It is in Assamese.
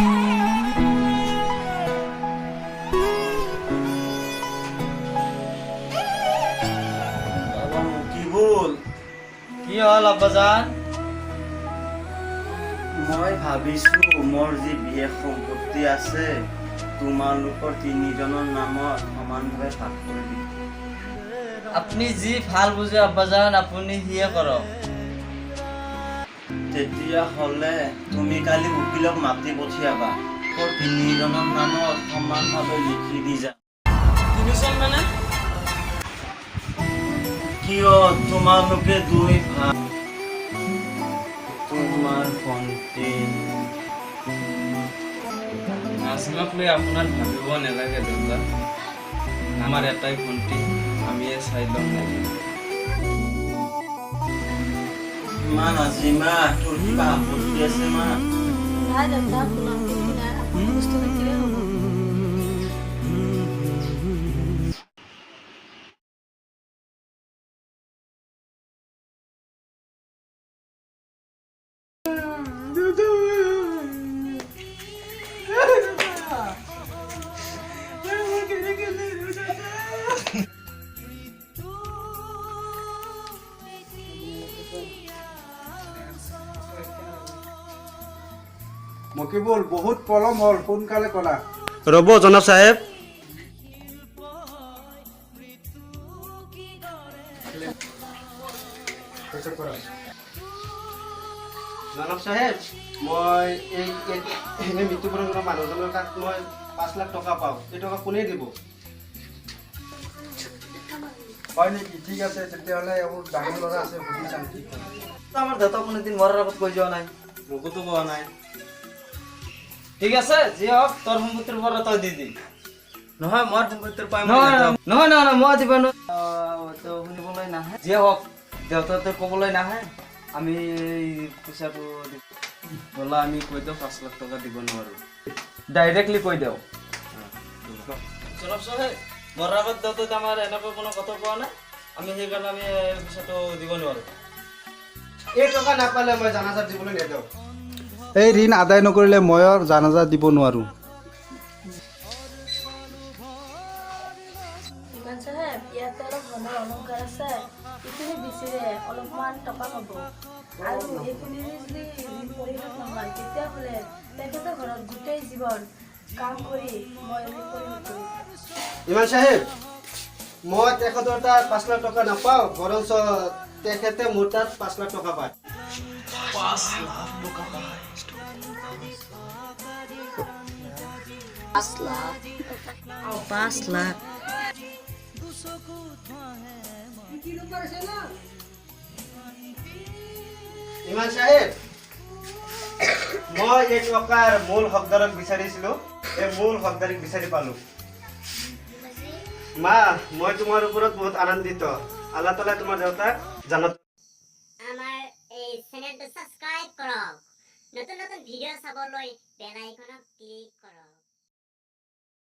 কি হল আব্বাজান? মই ভাবিছো মোৰ যি বিশেষ সম্পত্তি আছে তোমালোকৰ তিনিজনৰ নামত সমানভাৱে ভাগ কৰি দিম। আপনি যি ভাল বুঝে আব্বাজান আপনি সিয়ে কৰক। তেতিয়া হলে তুমি কালি উকিলক মাতি পঠিয়াবা, তিনিজনৰ নামত সমানভাৱে লিখি দি যা। তিনিজন মানে? কিয় তোমালোকে দুই ভাই, তোমাৰ ভণ্টি নাজমাক লৈ আপোনাৰ ভাবিব নালাগে দেউতা, আমাৰ এটাই ভণ্টি, আমিয়ে চাই ল'ম। মা নাজিমা, তোৰ কিবা আপত্তি আছে মা? নাই দেউতা, কোনো আপত্তি নাই, আপুনি সুস্থ থাকিলেই হ'ব। মকিবুল বহুত পলম হল, সোনকালে কলা। ৰ'ব জনাব চাহেব। জনাব চাহেব, মই এই এনে মৃত্যুবৰণ কৰা মানুহজনৰ তাত মই 5 লাখ টকা পাওঁ, এই টকা কোনে দিব? হয় নেকি? ঠিক আছে, তেতিয়াহ'লে মোৰ ডাঙৰ ল'ৰা আছে, সুধি চাম কি হয়। আমাৰ দেউতা কোনোদিন মৰাৰ আগত কৈ যোৱা নাই, মোকোতো কোৱা নাই। ঠিক আছে যি হওক, তোৰ সম্পত্তিৰ পৰা তই দি দি। নহয় মই সম্পত্তিৰ পাই নহয় নহয় নহয় মই দিব নোৱাৰো, শুনিবলৈ নাহে। যিয়ে হওক দেউতাতে ক'বলৈ নাহে, আমি পইচাটো ব'লা আমি কৈ দিওঁ 5 লাখ টকা দিব নোৱাৰো, ডাইৰেক্টলি কৈ দিওঁ। মৰাৰ আগত দেউতাই আমাৰ এনেকৈ কোনো কথা কোৱা নাই, আমি সেইকাৰণে আমি পইচাটো দিব নোৱাৰো। এই টকা নাপালে মই জানাজাত দিবলৈ নেদিওঁ। এই ঋণ আদায় নকৰিলে মই জানাজা দিব নোৱাৰোঁ। ইমান চাহেব, ইয়াতে অলপ ধনৰ অলংকাৰ আছে, এইখিনি বেচিলে অলপমান টকা পাব, আৰু এইখিনি যদি ঋণ পৰিশোধ নহয় তেতিয়াহ'লে তেখেতৰ ঘৰত গোটেই জীৱন কাম কৰি মই ঋণ পৰিশোধ কৰিম। ইমান চাহেব, মই তেখেতৰ তাত 5 লাখ টকা নাপাওঁ, বৰঞ্চ তেখেতে মোৰ তাত 5 লাখ টকা পায়। 5 লাখ। ইমান চাহেব, মই এই টকাৰ মূল হকদাৰক বিচাৰিছিলো, এই মূল হকদাৰক বিচাৰি পালো। মা, মই তোমাৰ ওপৰত বহুত আনন্দিত। আল্লাহ তাআলা তোমাৰ দেউতাক জান্নাত। আমাৰ এই চেনেলটো সাবস্ক্ৰাইব কৰক, নতুন নতুন ভিডিঅ' চাবলৈ বেল আইকনত ক্লিক কৰক।